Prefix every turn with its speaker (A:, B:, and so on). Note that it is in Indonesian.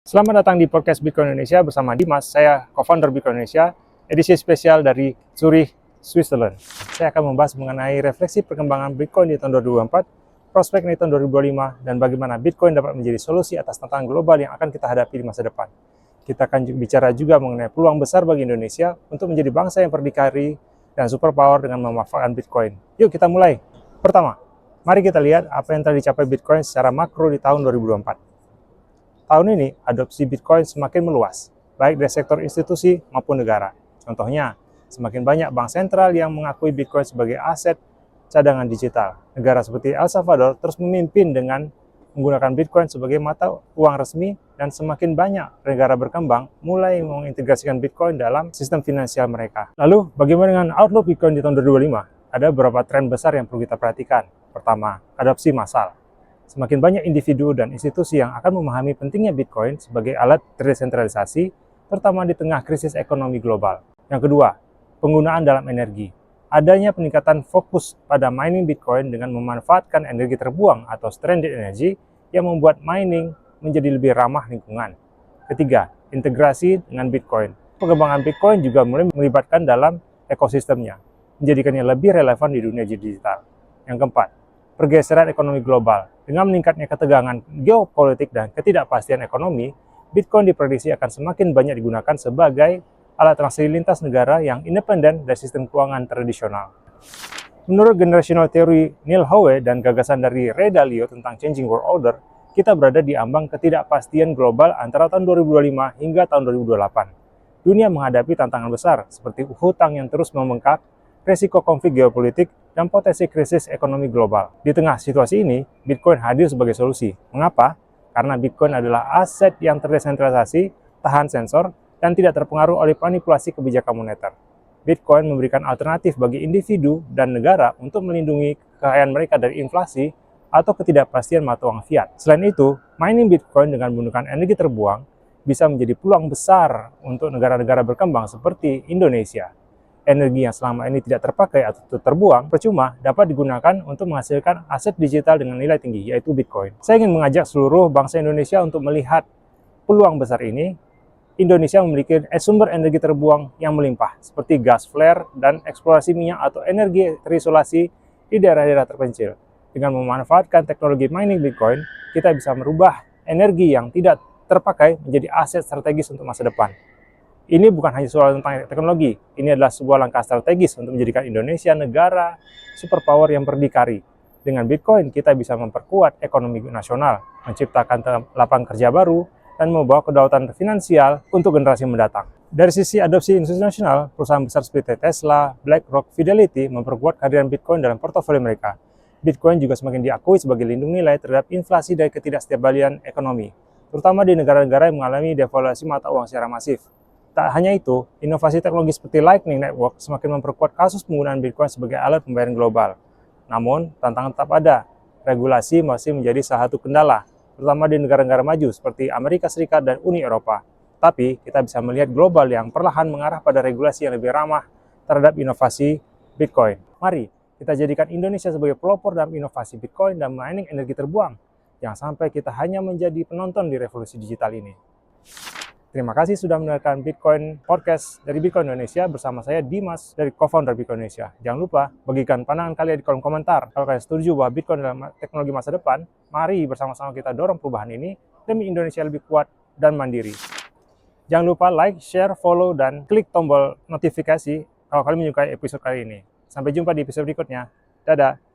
A: Selamat datang di podcast Bitcoin Indonesia bersama Dimas. Saya co-founder Bitcoin Indonesia, edisi spesial dari Zurich, Switzerland. Saya akan membahas mengenai refleksi perkembangan Bitcoin di tahun 2024, prospek di tahun 2025, dan bagaimana Bitcoin dapat menjadi solusi atas tantangan global yang akan kita hadapi di masa depan. Kita akan bicara juga mengenai peluang besar bagi Indonesia untuk menjadi bangsa yang berdikari dan superpower dengan memanfaatkan Bitcoin. Yuk kita mulai. Pertama, mari kita lihat apa yang telah dicapai Bitcoin secara makro di tahun 2024. Tahun ini, adopsi Bitcoin semakin meluas, baik dari sektor institusi maupun negara. Contohnya, semakin banyak bank sentral yang mengakui Bitcoin sebagai aset cadangan digital. Negara seperti El Salvador terus memimpin dengan menggunakan Bitcoin sebagai mata uang resmi, dan semakin banyak negara berkembang mulai mengintegrasikan Bitcoin dalam sistem finansial mereka. Lalu, bagaimana dengan outlook Bitcoin di tahun 2025? Ada beberapa tren besar yang perlu kita perhatikan. Pertama, adopsi massal. Semakin banyak individu dan institusi yang akan memahami pentingnya Bitcoin sebagai alat terdesentralisasi, terutama di tengah krisis ekonomi global. Yang kedua, penggunaan dalam energi. Adanya peningkatan fokus pada mining Bitcoin dengan memanfaatkan energi terbuang atau stranded energy yang membuat mining menjadi lebih ramah lingkungan. Ketiga, integrasi dengan Bitcoin. Pengembangan Bitcoin juga mulai melibatkan dalam ekosistemnya, menjadikannya lebih relevan di dunia digital. Yang keempat, pergeseran ekonomi global. Dengan meningkatnya ketegangan geopolitik dan ketidakpastian ekonomi, Bitcoin diprediksi akan semakin banyak digunakan sebagai alat transaksi lintas negara yang independen dari sistem keuangan tradisional. Menurut generational theory Neil Howe dan gagasan dari Ray Dalio tentang changing world order, kita berada di ambang ketidakpastian global antara tahun 2025 hingga tahun 2028. Dunia menghadapi tantangan besar seperti hutang yang terus membengkak, resiko konflik geopolitik, dan potensi krisis ekonomi global. Di tengah situasi ini, Bitcoin hadir sebagai solusi. Mengapa? Karena Bitcoin adalah aset yang terdesentralisasi, tahan sensor, dan tidak terpengaruh oleh manipulasi kebijakan moneter. Bitcoin memberikan alternatif bagi individu dan negara untuk melindungi kekayaan mereka dari inflasi atau ketidakpastian mata uang fiat. Selain itu, mining Bitcoin dengan menggunakan energi terbuang bisa menjadi peluang besar untuk negara-negara berkembang seperti Indonesia. Energi yang selama ini tidak terpakai atau terbuang percuma dapat digunakan untuk menghasilkan aset digital dengan nilai tinggi, yaitu Bitcoin. Saya ingin mengajak seluruh bangsa Indonesia untuk melihat peluang besar ini. Indonesia memiliki sumber energi terbuang yang melimpah, seperti gas flare dan eksplorasi minyak atau energi terisolasi di daerah-daerah terpencil. Dengan memanfaatkan teknologi mining Bitcoin, kita bisa merubah energi yang tidak terpakai menjadi aset strategis untuk masa depan. Ini bukan hanya soal tentang teknologi, ini adalah sebuah langkah strategis untuk menjadikan Indonesia negara superpower yang berdikari. Dengan Bitcoin, kita bisa memperkuat ekonomi nasional, menciptakan lapangan kerja baru, dan membawa kedaulatan finansial untuk generasi mendatang. Dari sisi adopsi institusional, perusahaan besar seperti Tesla, BlackRock, Fidelity memperkuat kehadiran Bitcoin dalam portofolio mereka. Bitcoin juga semakin diakui sebagai lindung nilai terhadap inflasi dari ketidakstabilan ekonomi, terutama di negara-negara yang mengalami devaluasi mata uang secara masif. Tak hanya itu, inovasi teknologi seperti Lightning Network semakin memperkuat kasus penggunaan Bitcoin sebagai alat pembayaran global. Namun, tantangan tetap ada. Regulasi masih menjadi salah satu kendala, terutama di negara-negara maju seperti Amerika Serikat dan Uni Eropa. Tapi, kita bisa melihat global yang perlahan mengarah pada regulasi yang lebih ramah terhadap inovasi Bitcoin. Mari, kita jadikan Indonesia sebagai pelopor dalam inovasi Bitcoin dan mining energi terbuang. Jangan sampai kita hanya menjadi penonton di revolusi digital ini. Terima kasih sudah mendengarkan Bitcoin Podcast dari Bitcoin Indonesia bersama saya Dimas dari co-founder Bitcoin Indonesia. Jangan lupa bagikan pandangan kalian di kolom komentar. Kalau kalian setuju bahwa Bitcoin adalah teknologi masa depan, mari bersama-sama kita dorong perubahan ini demi Indonesia lebih kuat dan mandiri. Jangan lupa like, share, follow, dan klik tombol notifikasi kalau kalian menyukai episode kali ini. Sampai jumpa di episode berikutnya. Dadah!